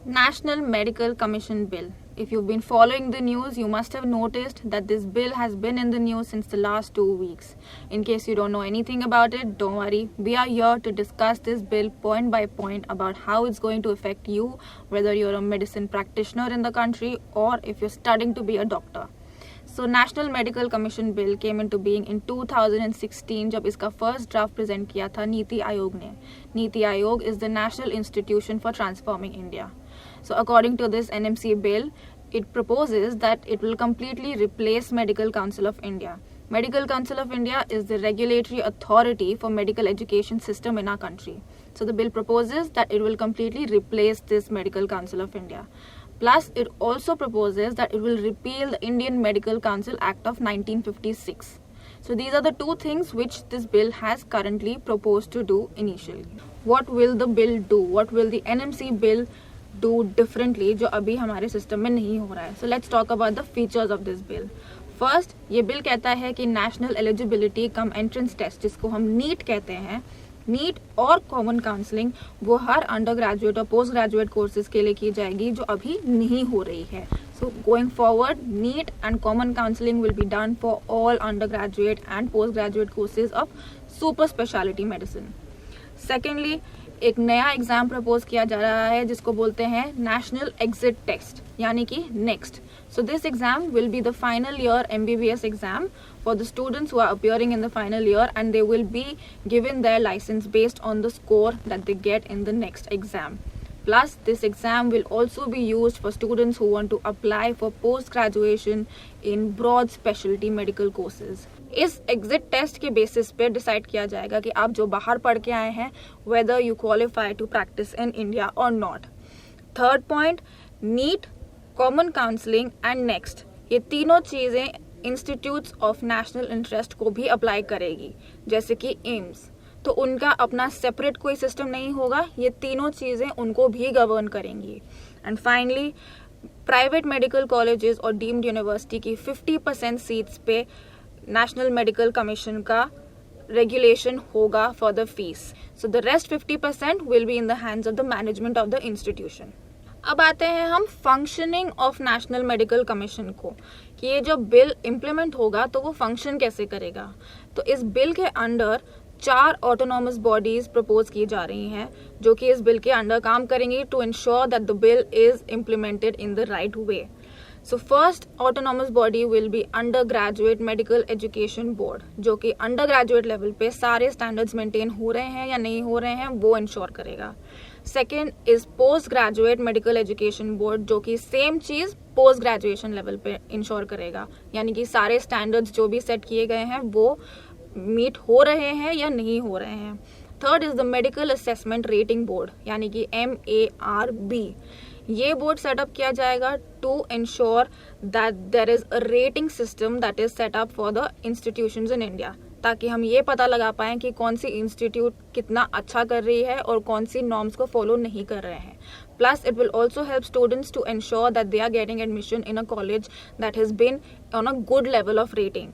National Medical Commission Bill. If you've been following the news, you must have noticed that this bill has been in the news since the last 2 weeks. In case you don't know anything about it, don't worry. We are here to discuss this bill point by point about how it's going to affect you, whether you're a medicine practitioner in the country or if you're studying to be a doctor. So National Medical Commission Bill came into being in 2016 जब इसका first draft present किया था नीति आयोग ने. NITI Aayog is the National Institution for Transforming India. So according to this NMC bill, it proposes that it will completely replace Medical Council of India. Medical Council of India is the regulatory authority for medical education system in our country. So the bill proposes that it will completely replace this Medical Council of India. Plus, it also proposes that it will repeal the Indian Medical Council Act of 1956. So these are the two things which this bill has currently proposed to do initially. What will the bill do? What will the NMC bill do differently जो अभी हमारे system में नहीं हो रहा है? So let's talk about the features of this bill. First, ये bill कहता है कि national eligibility cum entrance test जिसको हम नीट कहते हैं, नीट और कॉमन काउंसलिंग वो हर अंडर ग्रेजुएट और पोस्ट ग्रेजुएट कोर्सेज के लिए की जाएगी जो अभी नहीं हो रही है. So going forward neat and common counselling will be done for all under graduate and post graduate courses of super speciality medicine. Secondly, एक नया एग्जाम प्रपोज किया जा रहा है जिसको बोलते हैं नेशनल एग्जिट टेस्ट यानी कि next. So this exam will be the final year MBBS exam for the students who are appearing in the final year, and they will be given their license based on the score that they get in the next exam. Plus, this exam will also be used for students who want to apply for post-graduation in broad specialty medical courses. इस exit test के basis पे decide किया जाएगा कि आप जो बाहर पढ़ के आए हैं whether you qualify to practice in India or not. Third point, NEET, common counselling and next ये तीनों चीज़ें इंस्टीट्यूट्स ऑफ नेशनल इंटरेस्ट को भी अप्लाई करेगी, जैसे कि एम्स. तो उनका अपना सेपरेट कोई सिस्टम नहीं होगा, ये तीनों चीज़ें उनको भी गवर्न करेंगी. And finally, private medical colleges और डीम्ड यूनिवर्सिटी की 50% सीट्स पे नेशनल मेडिकल कमीशन का रेगुलेशन होगा for the fees. So the rest 50% will be in the hands of the management of the institution. अब आते हैं हम functioning of national medical commission को, कि ये जो बिल इम्प्लीमेंट होगा तो वो फंक्शन कैसे करेगा. तो इस बिल के अंडर 4 ऑटोनॉमस बॉडीज प्रपोज की जा रही हैं जो कि इस बिल के अंडर काम करेंगी to ensure that the bill is implemented in the right way. So first autonomous body will be under graduate medical education board, जो कि अंडर ग्रेजुएट लेवल पे सारे स्टैंडर्ड्स मेंटेन हो रहे हैं या नहीं हो रहे हैं वो इंश्योर करेगा. Second is post graduate medical education board, जो कि सेम चीज पोस्ट ग्रेजुएशन लेवल पे इंश्योर करेगा, यानी कि सारे स्टैंडर्ड्स जो भी सेट किए गए हैं वो मीट हो रहे हैं या नहीं हो रहे हैं. Third is the medical assessment rating board यानी कि MARB. ये बोर्ड सेटअप किया जाएगा to ensure that there is a rating system that is set up for the institutions in India, ताकि हम ये पता लगा पाएं कि कौन सी इंस्टीट्यूट कितना अच्छा कर रही है और कौन सी नॉर्म्स को फॉलो नहीं कर रहे हैं. Plus it will also help students to ensure that they are getting admission in a college that has been on a good level of rating.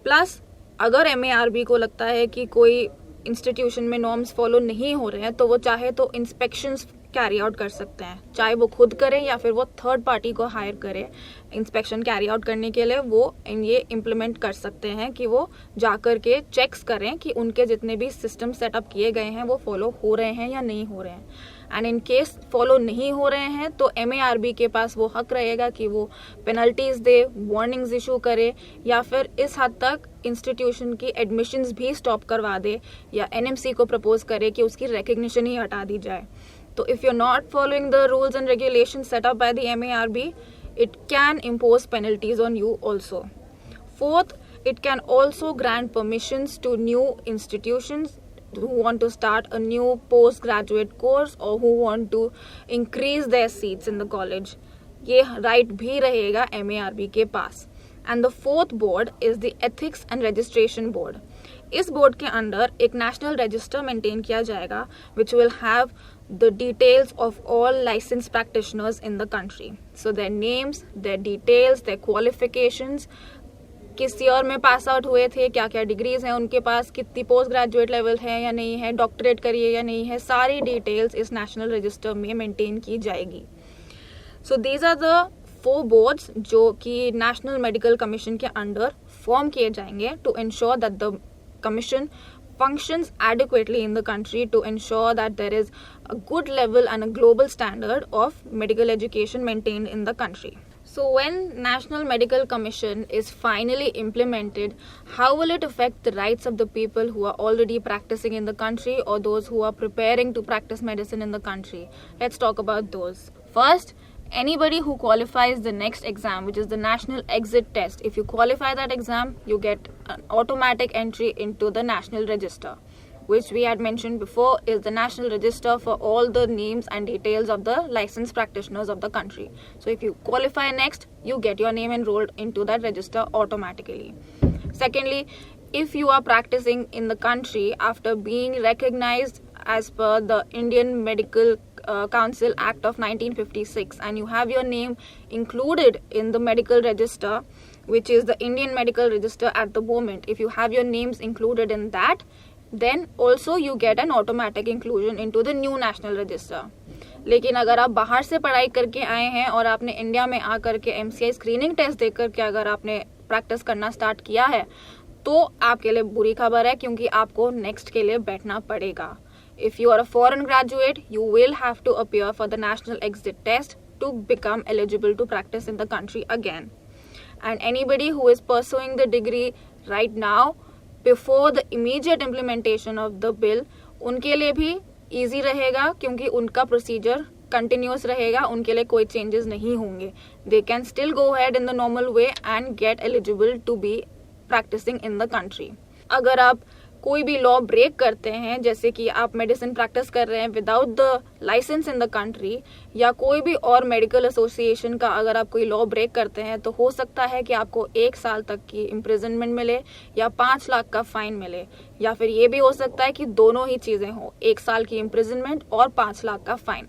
Plus अगर MARB को लगता है कि कोई इंस्टीट्यूशन में नॉर्म्स फॉलो नहीं हो रहे हैं तो वो चाहे तो इंस्पेक्शंस कैरी आउट कर सकते हैं, चाहे वो खुद करें या फिर वो थर्ड पार्टी को हायर करें इंस्पेक्शन कैरी आउट करने के लिए. वो ये इम्प्लीमेंट कर सकते हैं कि वो जाकर के चेक्स करें कि उनके जितने भी सिस्टम सेटअप किए गए हैं वो फॉलो हो रहे हैं या नहीं हो रहे हैं. एंड इन केस फॉलो नहीं हो रहे हैं तो MARB के पास वो हक रहेगा कि वो पेनल्टीज दे, वार्निंग्स इशू करे या फिर इस हद तक इंस्टीट्यूशन की एडमिशन्स भी स्टॉप करवा दे या NMC को प्रपोज करे कि उसकी रिकग्निशन ही हटा दी जाए. So if you're not following the rules and regulations set up by the MARB, it can impose penalties on you also. Fourth, it can also grant permissions to new institutions who want to start a new postgraduate course or who want to increase their seats in the college. ये right भी रहेगा MARB के पास. And the fourth board is the Ethics and Registration Board. इस board के under एक national register maintain किया जाएगा which will have the details of all licensed practitioners in the country. So their names, their details, their qualifications, किस year में pass out हुए थे, क्या क्या डिग्रीज हैं उनके पास, कितनी पोस्ट ग्रेजुएट लेवल है या नहीं है, डॉक्टरेट करिए या नहीं है, सारी डिटेल्स इस नेशनल रजिस्टर में मेंटेन की जाएगी. So these are the 4 boards जो कि नेशनल मेडिकल कमीशन के अंडर फॉर्म किए जाएंगे to ensure that the commission functions adequately in the country, to ensure that there is a good level and a global standard of medical education maintained in the country. So when National Medical Commission is finally implemented, how will it affect the rights of the people who are already practicing in the country or those who are preparing to practice medicine in the country? Let's talk about those. First, anybody who qualifies the next exam, which is the national exit test, if you qualify that exam, you get an automatic entry into the national register, which we had mentioned before is the national register for all the names and details of the licensed practitioners of the country. So if you qualify next, you get your name enrolled into that register automatically. Secondly, if you are practicing in the country after being recognized as per the Indian Medical Council Act of 1956 and you have your name included in the medical register, which is the Indian Medical Register at the moment, if you have your names included in that, then also you get an automatic inclusion into the new national register. लेकिन अगर आप बाहर से पढ़ाई करके आए हैं और आपने इंडिया में आकर के MCI स्क्रीनिंग टेस्ट देकर के अगर आपने प्रैक्टिस करना स्टार्ट किया है तो आपके लिए बुरी खबर है, क्योंकि आपको नेक्स्ट के लिए बैठना पड़ेगा. If you are a foreign graduate, you will have to appear for the national exit test to become eligible to practice in the country again. And anybody who is pursuing the degree right now, before the immediate implementation of the bill, उनके लिए भी easy रहेगा, क्योंकि उनका procedure continuous रहेगा, उनके लिए कोई changes नहीं होंगे. They can still go ahead in the normal way and get eligible to be practicing in the country. अगर आप कोई भी लॉ ब्रेक करते हैं, जैसे कि आप मेडिसिन प्रैक्टिस कर रहे हैं without the license in the country, या कोई भी और मेडिकल एसोसिएशन का अगर आप कोई लॉ ब्रेक करते हैं, तो हो सकता है कि आपको 1 साल तक की इम्प्रिजनमेंट मिले या 5 लाख का फाइन मिले, या फिर ये भी हो सकता है कि दोनों ही चीज़ें हो, 1 साल की इम्प्रिजनमेंट और 5 लाख का fine.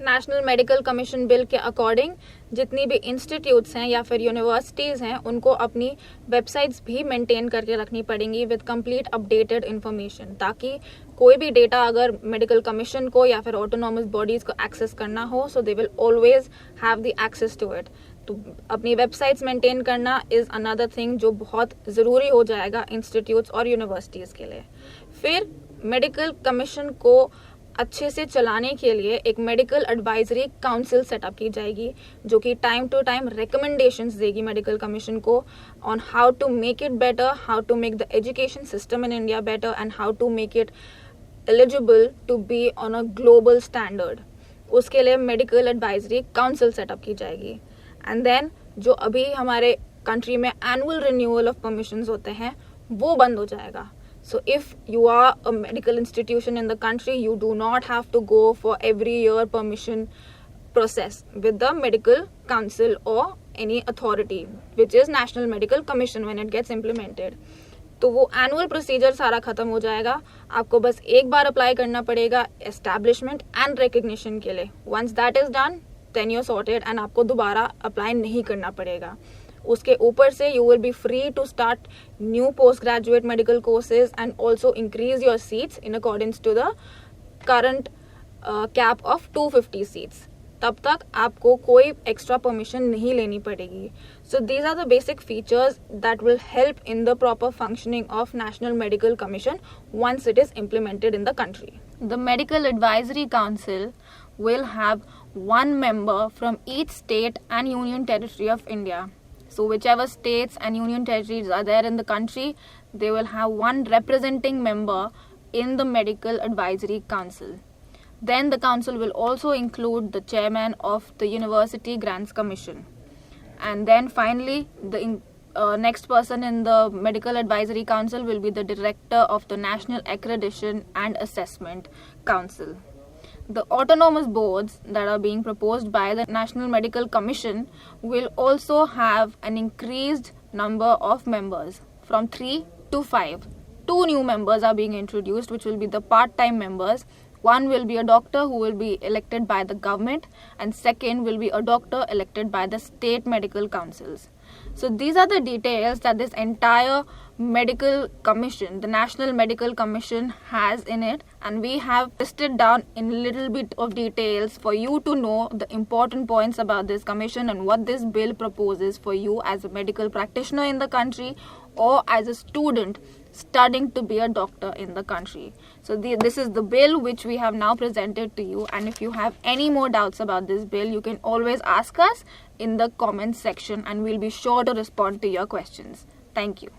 National medical commission bill के अकॉर्डिंग जितनी भी इंस्टीट्यूट्स हैं या फिर यूनिवर्सिटीज़ हैं, उनको अपनी वेबसाइट्स भी मेंटेन करके रखनी पड़ेंगी विद कंप्लीट अपडेटेड इन्फॉर्मेशन, ताकि कोई भी डेटा अगर मेडिकल कमीशन को या फिर ऑटोनॉमस बॉडीज़ को एक्सेस करना हो, so they will always have the access to it. तो अपनी वेबसाइट्स मेंटेन करना इज़ अनदर थिंग जो बहुत ज़रूरी हो जाएगा इंस्टीट्यूट्स और यूनिवर्सिटीज़ के लिए. फिर मेडिकल कमीशन को अच्छे से चलाने के लिए एक मेडिकल एडवाइजरी काउंसिल सेटअप की जाएगी, जो कि टाइम टू टाइम रिकमेंडेशंस देगी मेडिकल कमीशन को on how to make it better, how to make the education system in India better and how to make it eligible to be on a global standard. उसके लिए medical advisory council setup की जाएगी. And then जो अभी हमारे country में annual renewal of permissions होते हैं वो बंद हो जाएगा. So if you are a medical institution in the country, you do not have to go for every year permission process with the medical council or any authority, which is National Medical Commission when it gets implemented. तो वो annual procedure सारा खत्म हो जाएगा. आपको बस एक बार apply करना पड़ेगा एस्टैब्लिशमेंट एंड रिकग्निशन के लिए. Once that is done, then you are sorted and आपको दोबारा अप्लाई नहीं करना पड़ेगा. उसके ऊपर से you will be free to start new post graduate medical courses and also increase your seats in according to the current cap of 250 seats. तब तक आपको कोई एक्स्ट्रा परमिशन नहीं लेनी पड़ेगी. So these are the basic features that will help in the proper functioning of national medical commission once it is implemented in the country. The Medical Advisory Council will have one member from each state and union territory of India. So whichever states and union territories are there in the country, they will have one representing member in the Medical Advisory Council. Then the council will also include the chairman of the University Grants Commission. And then finally, the next person in the Medical Advisory Council will be the director of the National Accreditation and Assessment Council. The autonomous boards that are being proposed by the National Medical Commission will also have an increased number of members from 3 to 5. 2 new members are being introduced, which will be the part-time members. One will be a doctor who will be elected by the government, and second will be a doctor elected by the state medical councils. So these are the details that this entire medical commission, the National Medical Commission, has in it, and we have listed down in a little bit of details for you to know the important points about this commission and what this bill proposes for you as a medical practitioner in the country or as a student studying to be a doctor in the country. So this is the bill which we have now presented to you, and if you have any more doubts about this bill, you can always ask us in the comments section and we'll be sure to respond to your questions. Thank you.